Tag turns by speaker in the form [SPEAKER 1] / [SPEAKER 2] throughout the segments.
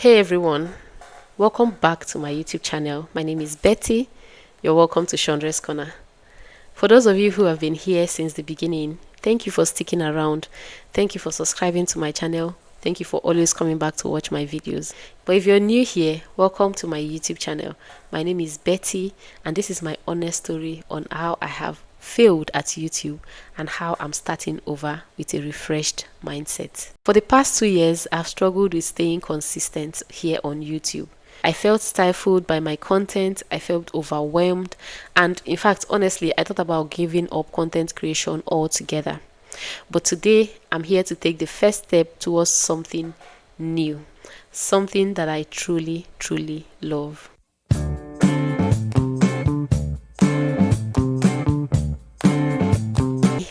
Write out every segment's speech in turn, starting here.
[SPEAKER 1] Hey everyone, welcome back to my YouTube channel. My name is Betty. You're welcome to Chandra's Corner. For those of you who have been here since the beginning, thank you for sticking around. Thank you for subscribing to my channel. Thank you for always coming back to watch my videos. But if you're new here, welcome to my YouTube channel. My name is Betty and this is my honest story on how I have failed at YouTube and how I'm starting over with a refreshed mindset. For the past 2 years, I've struggled with staying consistent here on YouTube. I felt stifled by my content, I felt overwhelmed, and in fact, honestly, I thought about giving up content creation altogether. But today, I'm here to take the first step towards something new, something that I truly, truly love.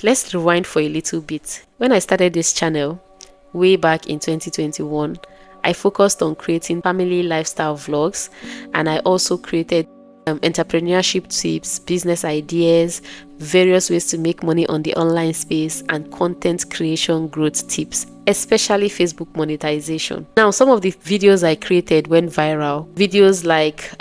[SPEAKER 1] Let's rewind for a little bit. When I started this channel way back in 2021, I focused on creating family lifestyle vlogs, and I also created entrepreneurship tips, business ideas, various ways to make money on the online space, and content creation growth tips, especially Facebook monetization. Now, some of the videos I created went viral. Videos like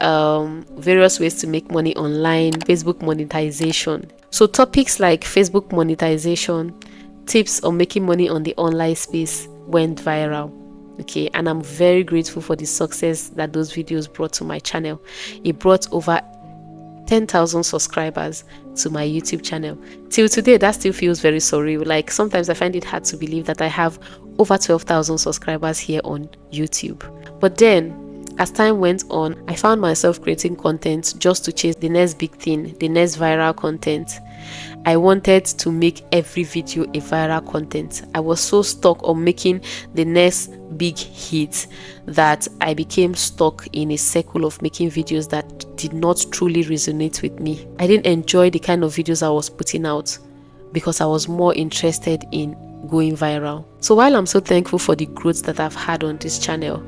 [SPEAKER 1] various ways to make money online, Facebook monetization. So topics like Facebook monetization, tips on making money on the online space went viral. Okay, and I'm very grateful for the success that those videos brought to my channel. It brought over 10,000 subscribers to my YouTube channel. Till today, that still feels very surreal. Like sometimes I find it hard to believe that I have over 12,000 subscribers here on YouTube. But then, as time went on, I found myself creating content just to chase the next big thing, the next viral content. I wanted to make every video a viral content. I was so stuck on making the next big hit that I became stuck in a circle of making videos that did not truly resonate with me. I didn't enjoy the kind of videos I was putting out because I was more interested in going viral. So while I'm so thankful for the growth that I've had on this channel,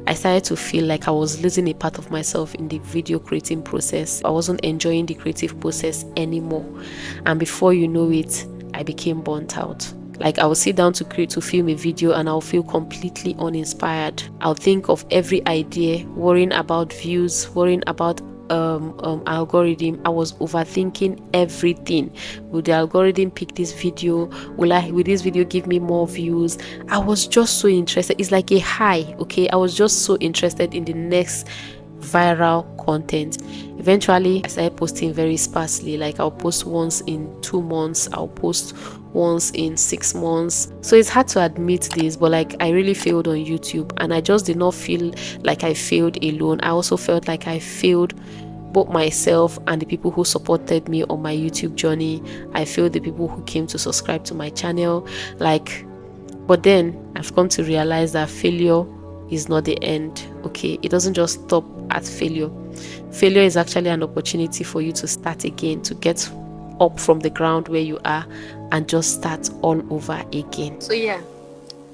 [SPEAKER 1] I started to feel like I was losing a part of myself in the video creating process. I wasn't enjoying the creative process anymore, and before you know it, I became burnt out. Like I will sit down to film a video and I'll feel completely uninspired. I'll think of every idea, worrying about views, worrying about algorithm. I was overthinking everything. Will the algorithm pick this video? Will this video give me more views? I was just so interested. It's like a high. Okay, I was just so interested in the next viral content. Eventually I started posting very sparsely. Like I'll post once in 2 months, I'll post once in 6 months. So it's hard to admit this, but like I really failed on YouTube, and I just did not feel like I failed alone. I also felt like I failed both myself and the people who supported me on my YouTube journey. I failed the people who came to subscribe to my channel. But then I've come to realize that failure is not the end. Okay, it doesn't just stop at failure. Failure is actually an opportunity for you to start again, to get up from the ground where you are and just start all over again. So yeah,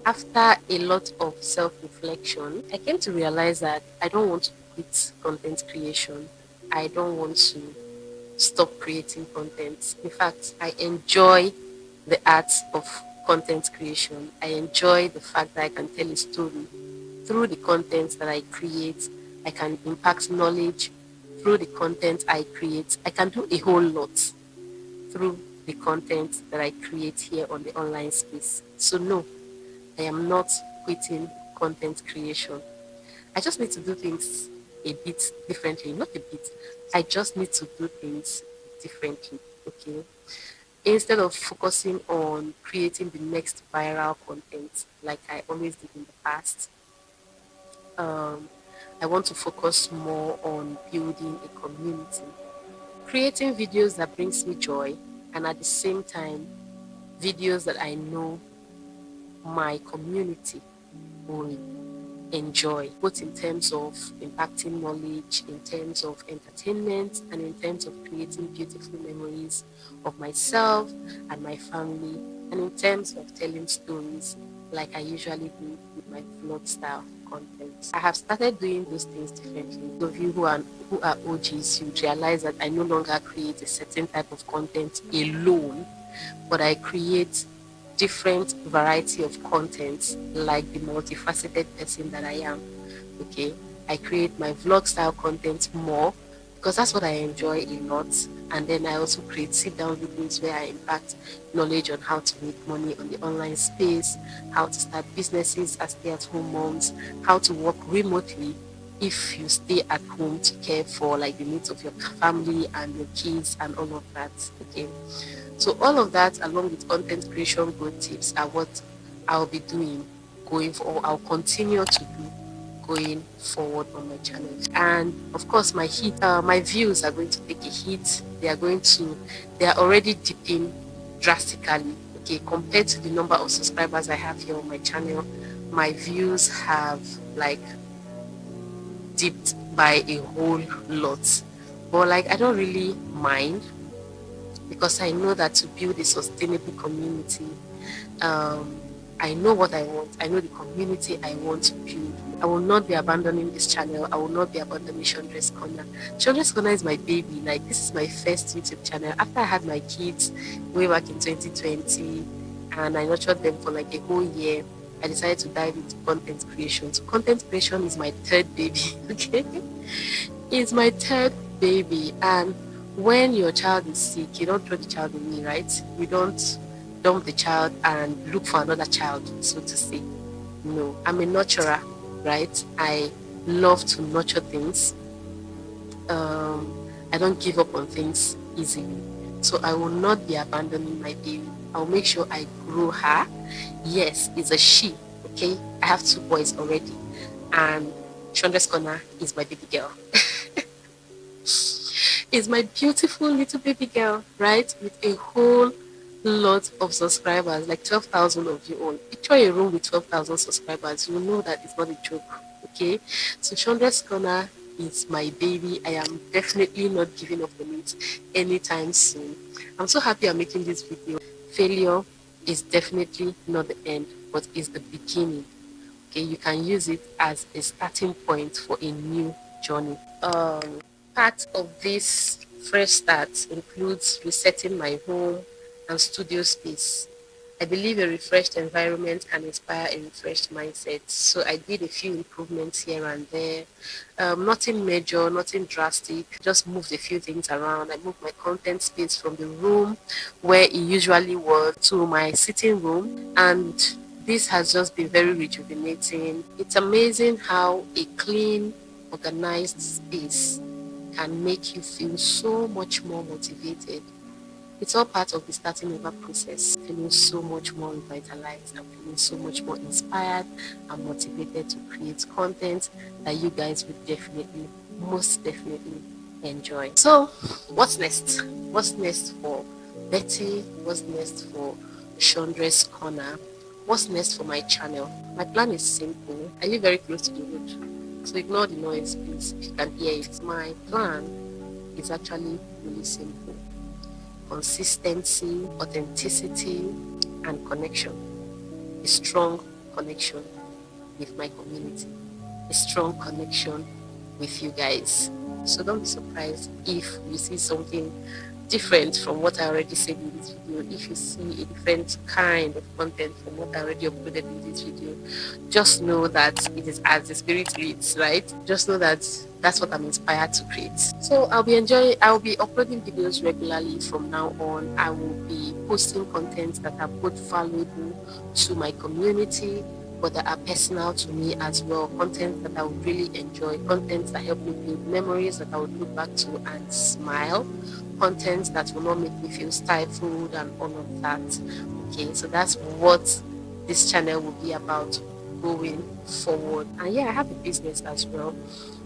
[SPEAKER 1] after a lot of self-reflection, I came to realize that I don't want to quit content creation. I don't want to stop creating content. In fact, I enjoy the art of content creation. I enjoy the fact that I can tell a story through the content that I create. I can impact knowledge through the content I create. I can do a whole lot through the content that I create here on the online space. So no, I am not quitting content creation. I just need to do things a bit differently. Not a bit. I just need to do things differently. Okay. Instead of focusing on creating the next viral content like I always did in the past, I want to focus more on building a community, creating videos that brings me joy, and at the same time, videos that I know my community will enjoy, both in terms of impacting knowledge, in terms of entertainment, and in terms of creating beautiful memories of myself and my family, and in terms of telling stories like I usually do with my vlog style content. I have started doing those things differently. Those of you who are OGs, you realize that I no longer create a certain type of content alone, but I create different variety of content like the multifaceted person that I am. Okay, I create my vlog style content more because that's what I enjoy a lot. And then I also create sit down videos where I impact knowledge on how to make money on the online space, how to start businesses as stay-at-home moms, how to work remotely if you stay at home to care for like the needs of your family and your kids and all of that. Okay, so all of that along with content creation growth tips are what I'll be doing going for, or I'll continue to do going forward on my channel. And of course my views are going to take a hit. They are already dipping drastically. Okay, compared to the number of subscribers I have here on my channel, my views have like dipped by a whole lot. But like I don't really mind because I know that to build a sustainable community, I know what I want. I know the community I want to build. I will not be abandoning this channel. I will not be abandoning Chandra's Corner. Chandra's Corner is my baby. Like, this is my first YouTube channel. After I had my kids way back in 2020 and I nurtured them for like a whole year, I decided to dive into content creation. So content creation is my third baby, okay? It's my third baby. And when your child is sick, you don't throw the child away, right? You don't dump the child and look for another child, so to say. No, I'm a nurturer, right? I love to nurture things. I don't give up on things easily. So I will not be abandoning my baby. I'll make sure I grow her. Yes, it's a she, okay? I have 2 boys already. And Chandra's Corner is my baby girl. It's my beautiful little baby girl, right? With a whole lot of subscribers, like 12,000 of you all. Picture a room with 12,000 subscribers. You know that it's not a joke, okay? So Chandra's Corner is my baby. I am definitely not giving up on it anytime soon. I'm so happy I'm making this video. Failure is definitely not the end, but is the beginning. Okay, you can use it as a starting point for a new journey. Part of this fresh start includes resetting my home and studio space. I believe a refreshed environment can inspire a refreshed mindset. So I did a few improvements here and there. Nothing major, nothing drastic. Just moved a few things around. I moved my content space from the room where it usually was to my sitting room. And this has just been very rejuvenating. It's amazing how a clean, organized space can make you feel so much more motivated. It's all part of the starting over process, feeling so much more revitalized and feeling so much more inspired and motivated to create content that you guys would definitely, most definitely enjoy. So, what's next? What's next for Betty? What's next for Chandra's Corner? What's next for my channel? My plan is simple. I live very close to the road, so ignore the noise, please, if you can hear it. My plan is actually really simple. Consistency, authenticity, and connection. A strong connection with my community. A strong connection with you guys. So don't be surprised if you see something different from what I already said in this video. If you see a different kind of content from what I already uploaded in this video, just know that it is as the spirit leads, right? Just know that that's what I'm inspired to create. So I'll be uploading videos regularly from now on. I will be posting content that are both valuable to my community, but that are personal to me as well. Content that I would really enjoy, content that help me build memories that I would look back to and smile, content that will not make me feel stifled and all of that. Okay, so that's what this channel will be about going forward. And yeah, I have a business as well.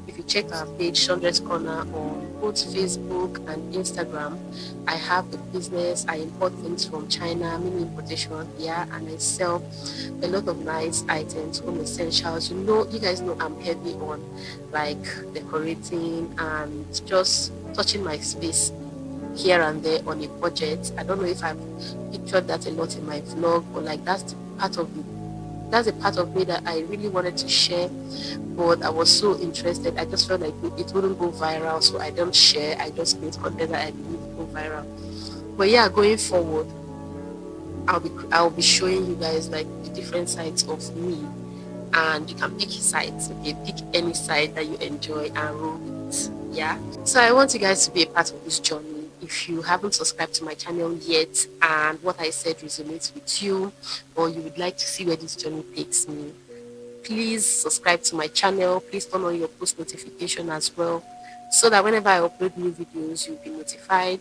[SPEAKER 1] If you check our page, Chandra's Corner, on both Facebook and Instagram, I have a business. I import things from China, mini importation here, and I sell a lot of nice items, home essentials. You guys know I'm heavy on like decorating and just touching my space here and there on a budget. I don't know if I've pictured that a lot in my vlog, or like that's a part of me that I really wanted to share, but I was so interested. I just felt like it wouldn't go viral, so I don't share. I just create content that I believe will go viral. But yeah, going forward, I'll be showing you guys like the different sides of me and you can pick sides. Okay, pick any side that you enjoy and roll with it. Yeah. So I want you guys to be a part of this journey. If you haven't subscribed to my channel yet and what I said resonates with you, or you would like to see where this journey takes me, please subscribe to my channel. Please turn on your post notification as well, so that whenever I upload new videos, you'll be notified.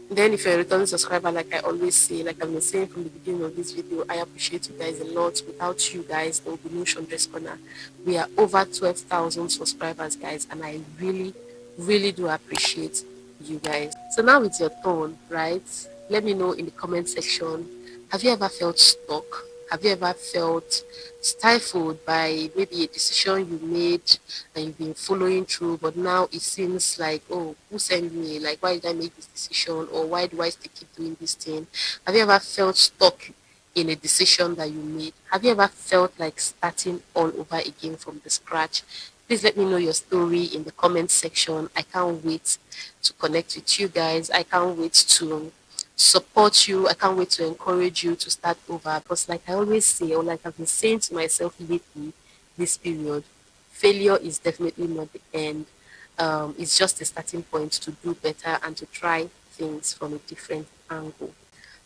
[SPEAKER 1] Then if you're a returning subscriber, like I always say, like I've been saying from the beginning of this video, I appreciate you guys a lot. Without you guys, there will be no Chandra's Corner. We are over 12,000 subscribers, guys, and I really, really do appreciate you guys. So now it's your turn, right? Let me know in the comment section. Have you ever felt stuck? Have you ever felt stifled by maybe a decision you made and you've been following through, but now it seems like, oh, who sent me? Like, why did I make this decision? Or why do I still keep doing this thing? Have you ever felt stuck in a decision that you made? Have you ever felt like starting all over again from the scratch? Please let me know your story in the comment section. I can't wait to connect with you guys. I can't wait to support you. I can't wait to encourage you to start over. Because like I always say, or like I've been saying to myself lately, this period, failure is definitely not the end. It's just a starting point to do better and to try things from a different angle.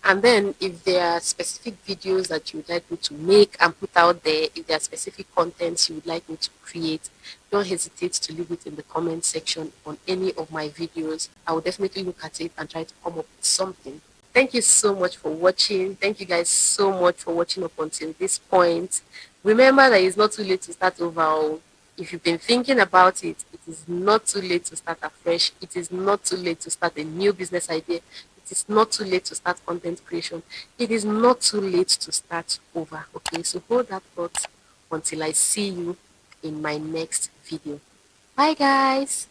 [SPEAKER 1] And then if there are specific videos that you would like me to make and put out there, if there are specific contents you would like me to create, don't hesitate to leave it in the comment section on any of my videos. I will definitely look at it and try to come up with something. Thank you so much for watching. Thank you guys so much for watching up until this point. Remember that it's not too late to start over. If you've been thinking about it, it is not too late to start afresh. It is not too late to start a new business idea. It is not too late to start content creation. It is not too late to start over. Okay, so hold that thought until I see you in my next video. Bye, guys.